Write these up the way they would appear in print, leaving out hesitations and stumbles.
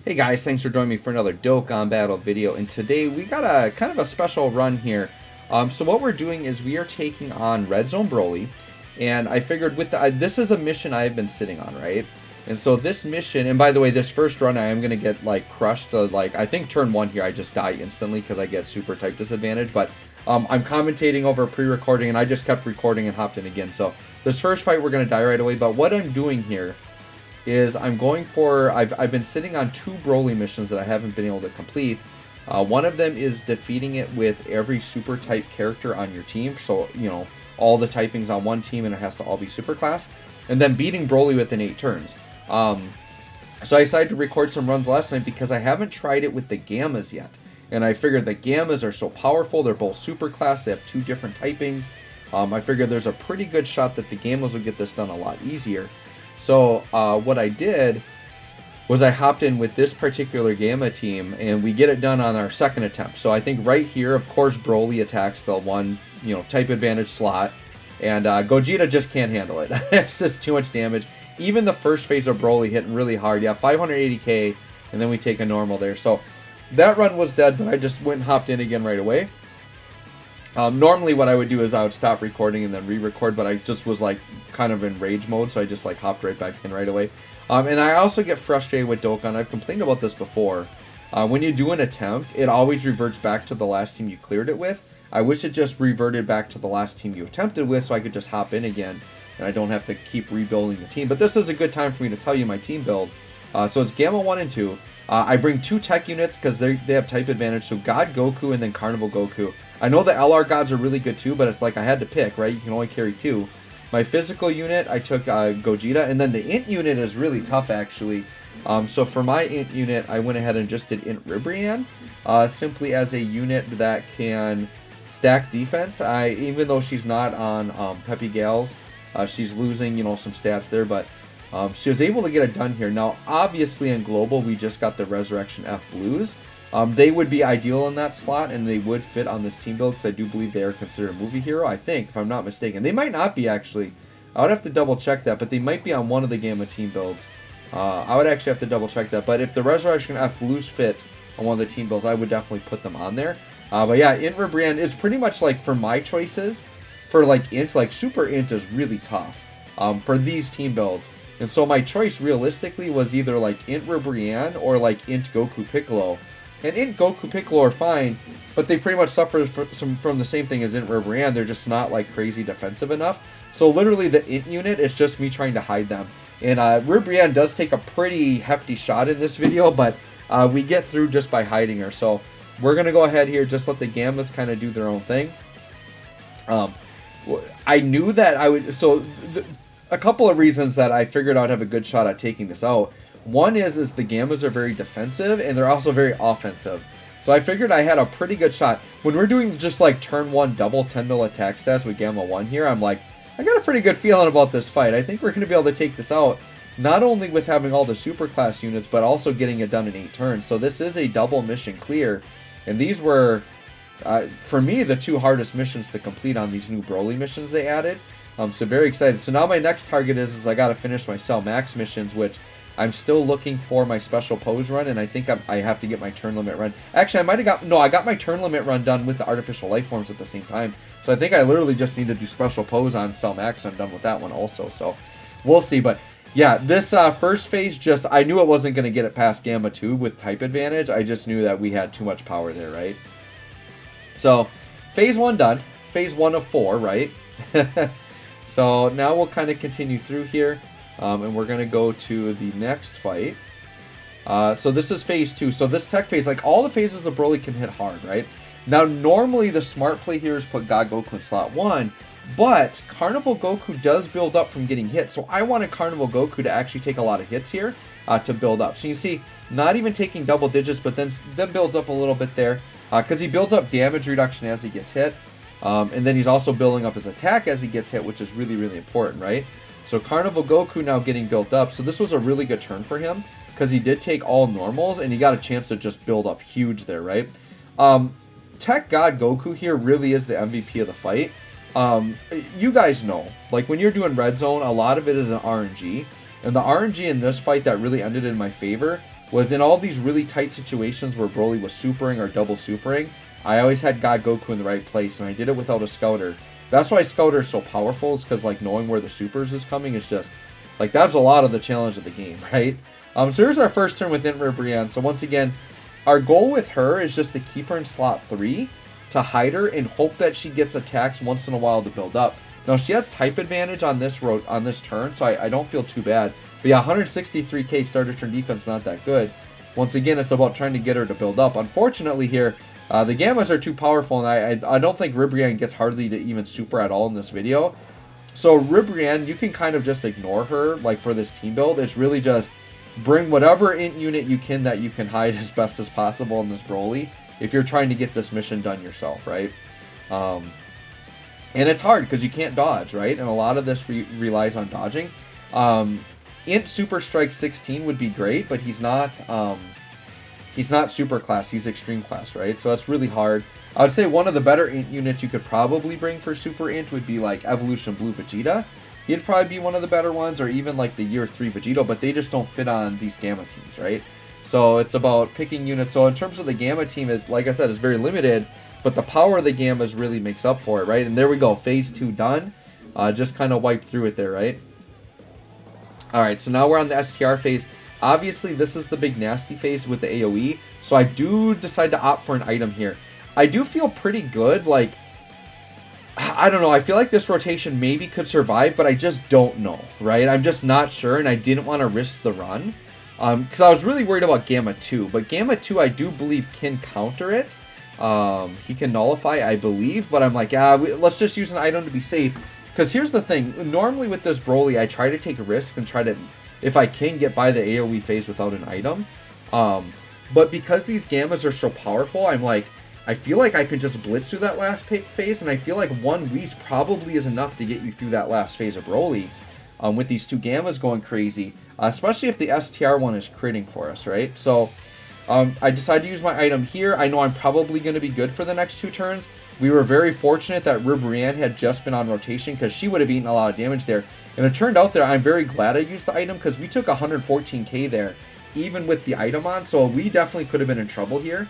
Hey guys, thanks for joining me for another Dokkan Battle video, and today we got a kind of a special run here. So what we're doing is we are taking on Red Zone Broly, and I figured with this is a mission I've been sitting on, right? And so this mission, and by the way, this first run I am going to get like crushed, I think turn 1 here I just die instantly because I get super type disadvantage, but I'm commentating over pre-recording and I just kept recording and hopped in again. So this first fight we're going to die right away, but what I'm doing here is I'm going for, I've been sitting on 2 Broly missions that I haven't been able to complete. One of them is defeating it with every super type character on your team, so you know all the typings on one team and it has to all be super class, and then beating Broly within 8 turns. So I decided to record some runs last night because I haven't tried it with the Gammas yet, and I figured the Gammas are so powerful, they're both super class, they have 2 different typings. I figured there's a pretty good shot that the Gammas will get this done a lot easier. So what I did was I hopped in with this particular Gamma team, and we get it done on our second attempt. So I think right here, of course, Broly attacks the one, type advantage slot, and Gogeta just can't handle it. It's just too much damage. Even the first phase of Broly hitting really hard. Yeah, 580k, and then we take a normal there. So that run was dead, but I just went and hopped in again right away. Normally what I would do is I would stop recording and then re-record, but I just was like kind of in rage mode, so I just like hopped right back in right away. And I also get frustrated with Dokkan. I've complained about this before. When you do an attempt, it always reverts back to the last team you cleared it with. I wish it just reverted back to the last team you attempted with so I could just hop in again and I don't have to keep rebuilding the team. But this is a good time for me to tell you my team build. So it's Gamma 1 and 2. I bring 2 tech units because they have type advantage, so God Goku and then Carnival Goku. I know the LR gods are really good too, but it's like I had to pick, right? You can only carry 2. My physical unit, I took Gogeta, and then the int unit is really tough actually. So for my int unit, I went ahead and just did int Ribrianne, simply as a unit that can stack defense. Even though she's not on Peppy Gals, she's losing, some stats there, but she was able to get it done here. Now, obviously in Global, we just got the Resurrection F Blues. They would be ideal in that slot, and they would fit on this team build, because I do believe they are considered a movie hero, I think, if I'm not mistaken. They might not be, actually. I would have to double check that, but they might be on one of the Gamma team builds. I would actually have to double check that, but if the Resurrection F Blues fit on one of the team builds, I would definitely put them on there. But yeah, Int Ribrianne is pretty much like, for my choices, for like Int, like Super Int is really tough for these team builds. And so my choice realistically was either like Int Ribrianne or like Int Goku Piccolo. And Int Goku Piccolo are fine, but they pretty much suffer from the same thing as Int Ribrianne. They're just not like crazy defensive enough. So literally the Int unit is just me trying to hide them. And Ribrianne does take a pretty hefty shot in this video, but we get through just by hiding her. So we're going to go ahead here, just let the Gammas kind of do their own thing. I knew that I would, a couple of reasons that I figured I'd have a good shot at taking this out. One is the Gammas are very defensive, and they're also very offensive. So I figured I had a pretty good shot. When we're doing just like turn 1 double 10 mil attack stats with Gamma 1 here, I'm like, I got a pretty good feeling about this fight. I think we're going to be able to take this out, not only with having all the super class units, but also getting it done in 8 turns. So this is a double mission clear, and these were, for me, the 2 hardest missions to complete on these new Broly missions they added. So very excited. So now my next target is I got to finish my Cell Max missions, which I'm still looking for my special pose run, and I think I have to get my turn limit run. Actually, I might have I got my turn limit run done with the artificial life forms at the same time. So I think I literally just need to do special pose on Cell Max. I'm done with that one also. So we'll see. But yeah, this first phase, I knew it wasn't going to get it past Gamma 2 with type advantage. I just knew that we had too much power there, right? So phase 1 done. Phase 1 of 4, right? So now we'll kind of continue through here. And we're going to go to the next fight. So this is phase 2. So this tech phase, like all the phases of Broly can hit hard, right? Now, normally the smart play here is put God Goku in slot 1, but Carnival Goku does build up from getting hit. So I wanted Carnival Goku to actually take a lot of hits here to build up. So you see, not even taking double digits, but then builds up a little bit there because he builds up damage reduction as he gets hit. And then he's also building up his attack as he gets hit, which is really, really important, right? So Carnival Goku now getting built up. So this was a really good turn for him because he did take all normals and he got a chance to just build up huge there, right? Tech God Goku here really is the MVP of the fight. You guys know, like when you're doing Red Zone, a lot of it is an RNG. And the RNG in this fight that really ended in my favor was in all these really tight situations where Broly was supering or double supering, I always had God Goku in the right place, and I did it without a Scouter. That's why Scouter is so powerful, is because, like, knowing where the supers is coming is just, like, that's a lot of the challenge of the game, right? So here's our first turn with Brienne. So once again, our goal with her is just to keep her in slot 3, to hide her, and hope that she gets attacks once in a while to build up. Now, she has type advantage on this turn, so I don't feel too bad. But yeah, 163k starter turn defense, not that good. Once again, it's about trying to get her to build up. Unfortunately here, the Gammas are too powerful, and I don't think Ribrianne gets hardly to even super at all in this video. So Ribrianne, you can kind of just ignore her, like, for this team build. It's really just bring whatever int unit you can that you can hide as best as possible in this Broly, if you're trying to get this mission done yourself, right? And it's hard because you can't dodge, right? And a lot of this relies on dodging. Int Super Strike 16 would be great, but he's not super class, he's extreme class, right? So that's really hard. I would say one of the better int units you could probably bring for super int would be like Evolution Blue Vegeta. He'd probably be one of the better ones, or even like the Year 3 Vegito, but they just don't fit on these Gamma teams, right? So it's about picking units. So in terms of the Gamma team, like I said, it's very limited, but the power of the Gammas really makes up for it, right? And there we go, phase 2 done. Just kind of wiped through it there, right? Alright, so now we're on the STR phase. Obviously, this is the big nasty phase with the AoE, so I do decide to opt for an item here. I do feel pretty good, like, I don't know, I feel like this rotation maybe could survive, but I just don't know, right? I'm just not sure, and I didn't want to risk the run. Because I was really worried about Gamma 2, but Gamma 2 I do believe can counter it. He can nullify, I believe, but I'm like, let's just use an item to be safe. Because here's the thing, normally with this Broly, I try to take a risk and try to, if I can, get by the AoE phase without an item. But because these Gammas are so powerful, I'm like, I feel like I can just blitz through that last phase, and I feel like one Whis probably is enough to get you through that last phase of Broly. With these two Gammas going crazy, especially if the STR one is critting for us, right? So I decided to use my item here. I know I'm probably going to be good for the next 2 turns. We were very fortunate that Ribrianne had just been on rotation, because she would have eaten a lot of damage there. And it turned out there, I'm very glad I used the item, because we took 114k there, even with the item on, so we definitely could have been in trouble here.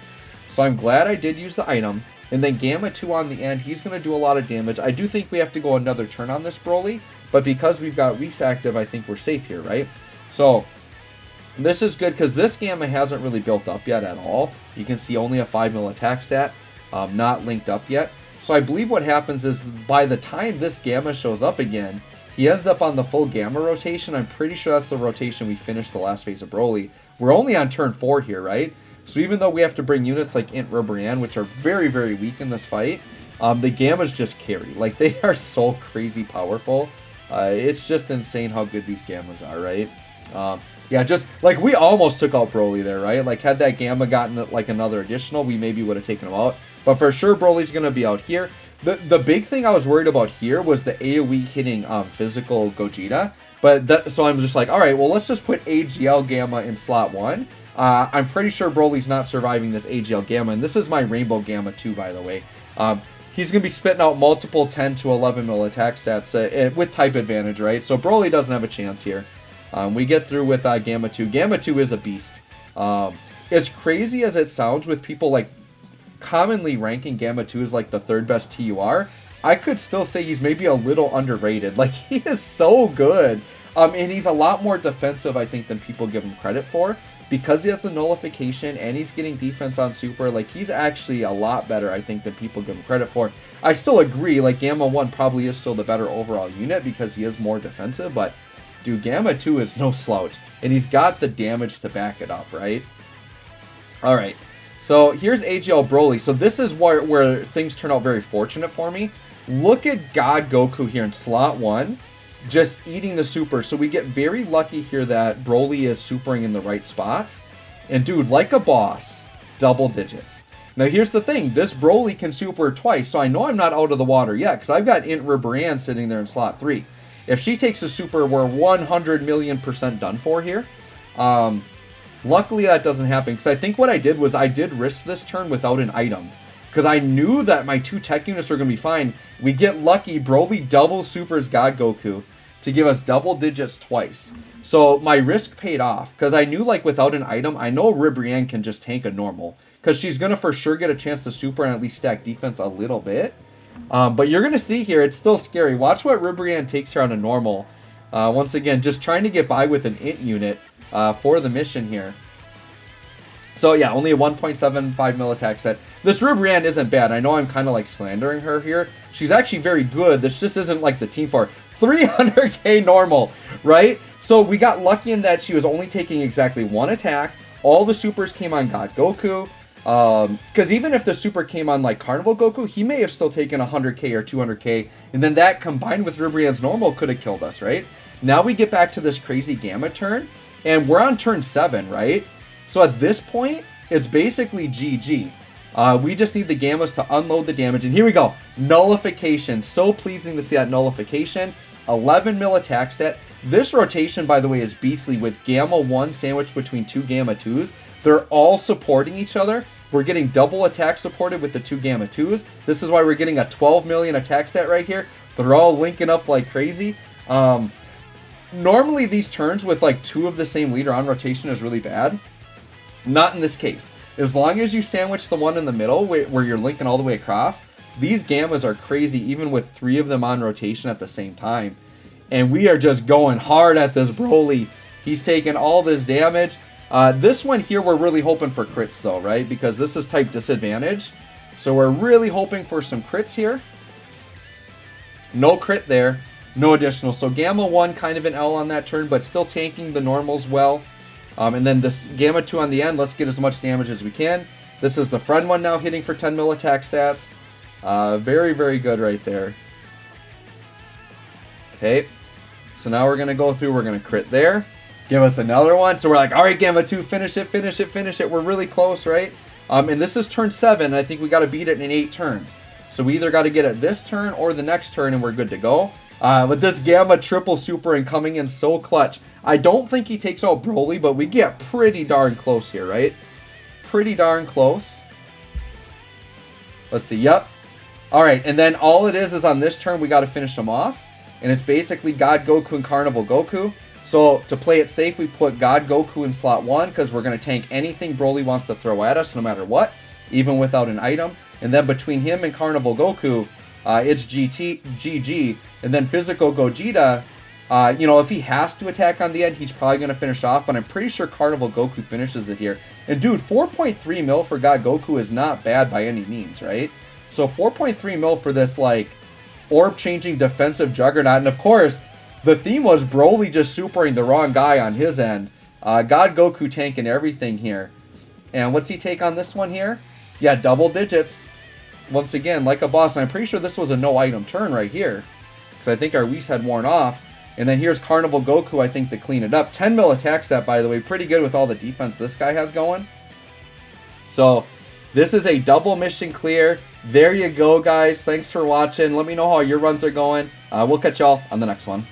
So I'm glad I did use the item. And then Gamma 2 on the end, he's going to do a lot of damage. I do think we have to go another turn on this Broly, but because we've got Whis active, I think we're safe here, right? So this is good, because this Gamma hasn't really built up yet at all. You can see only a 5 mil attack stat, not linked up yet. So I believe what happens is, by the time this Gamma shows up again, he ends up on the full Gamma rotation. I'm pretty sure that's the rotation we finished the last phase of Broly. We're only on turn 4 here, right? So even though we have to bring units like Int Ribrianne, which are very, very weak in this fight, the Gammas just carry. Like, they are so crazy powerful. It's just insane how good these Gammas are, right? Yeah, just, like, we almost took out Broly there, right? Like, had that Gamma gotten, like, another additional, we maybe would have taken him out. But for sure, Broly's going to be out here. The big thing I was worried about here was the AoE hitting physical Gogeta. But so I'm just like, alright, well, let's just put AGL Gamma in slot 1. I'm pretty sure Broly's not surviving this AGL Gamma. And this is my Rainbow Gamma too, by the way. He's going to be spitting out multiple 10 to 11 mil attack stats with type advantage, right? So Broly doesn't have a chance here. We get through with Gamma 2. Gamma 2 is a beast. As crazy as it sounds, with people like commonly ranking Gamma 2 as like the 3rd best TUR, I could still say he's maybe a little underrated. Like, he is so good. And he's a lot more defensive, I think, than people give him credit for. Because he has the nullification and he's getting defense on super, like, he's actually a lot better, I think, than people give him credit for. I still agree, like, Gamma 1 probably is still the better overall unit because he is more defensive, but, dude, Gamma 2 is no slouch. And he's got the damage to back it up, right? Alright, so here's AGL Broly. So this is where things turn out very fortunate for me. Look at God Goku here in slot 1. Just eating the super. So we get very lucky here that Broly is supering in the right spots. And dude, like a boss, double digits. Now here's the thing, this Broly can super twice, so I know I'm not out of the water yet, because I've got Int Ribrianne sitting there in slot 3. If she takes a super, we're 100,000,000% done for here. Luckily that doesn't happen, because I think what I did was I did risk this turn without an item. Because I knew that my 2 tech units were going to be fine. We get lucky, Broly double supers God Goku to give us double digits twice. So my risk paid off, because I knew, like, without an item, I know Ribrianne can just tank a normal, because she's going to for sure get a chance to super and at least stack defense a little bit. But you're going to see here, it's still scary. Watch what Ribrianne takes her on a normal. Once again, just trying to get by with an int unit for the mission here. So yeah, only a 1.75 mil attack set. This Ribrianne isn't bad. I know I'm kind of like slandering her here. She's actually very good. This just isn't like the team for 300k normal, right? So we got lucky in that she was only taking exactly one attack. All the supers came on God Goku. Because even if the super came on like Carnival Goku, he may have still taken 100k or 200k, and then that combined with Ribrianne's normal could have killed us, right? Now we get back to this crazy Gamma turn, and we're on turn 7, right? So at this point, it's basically GG. We just need the Gammas to unload the damage, and here we go. Nullification. So pleasing to see that nullification. 11 mil attack stat. This rotation, by the way, is beastly with Gamma 1 sandwiched between two Gamma 2s. They're all supporting each other. We're getting double attack supported with the two Gamma 2s. This is why we're getting a 12 million attack stat right here. They're all linking up like crazy. Normally these turns with like two of the same leader on rotation is really bad. Not in this case. As long as you sandwich the one in the middle where you're linking all the way across, these Gammas are crazy even with 3 of them on rotation at the same time. And we are just going hard at this Broly. He's taking all this damage. This one here, we're really hoping for crits though, right? Because this is type disadvantage. So we're really hoping for some crits here. No crit there. No additional. So Gamma 1 kind of an L on that turn, but still tanking the normals well. And then this Gamma 2 on the end, let's get as much damage as we can. This is the friend one now hitting for 10 mil attack stats. Very, very good right there. Okay. So now we're going to go through, we're going to crit there. Give us another one. So we're like, all right, Gamma 2, finish it, finish it, finish it. We're really close, right? And this is turn 7. I think we got to beat it in 8 turns. So we either got to get it this turn or the next turn, and we're good to go. With this Gamma triple super and coming in so clutch. I don't think he takes out Broly, but we get pretty darn close here, right? Pretty darn close. Let's see. Yep. All right, and then all it is on this turn, we got to finish him off. And it's basically God Goku and Carnival Goku. So to play it safe, we put God Goku in slot 1 because we're going to tank anything Broly wants to throw at us no matter what, even without an item. And then between him and Carnival Goku, it's GG. And then Physical Gogeta, you know, if he has to attack on the end, he's probably going to finish off. But I'm pretty sure Carnival Goku finishes it here. And dude, 4.3 mil for God Goku is not bad by any means, right? So 4.3 mil for this, like, orb-changing defensive juggernaut. And of course, the theme was Broly just supering the wrong guy on his end. God Goku tanking everything here. And what's he take on this one here? Yeah, double digits. Once again, like a boss. And I'm pretty sure this was a no-item turn right here. Because I think our Whis had worn off. And then here's Carnival Goku, I think, to clean it up. 10 mil attack stat, by the way. Pretty good with all the defense this guy has going. So, this is a double mission clear. There you go, guys. Thanks for watching. Let me know how your runs are going. We'll catch y'all on the next one.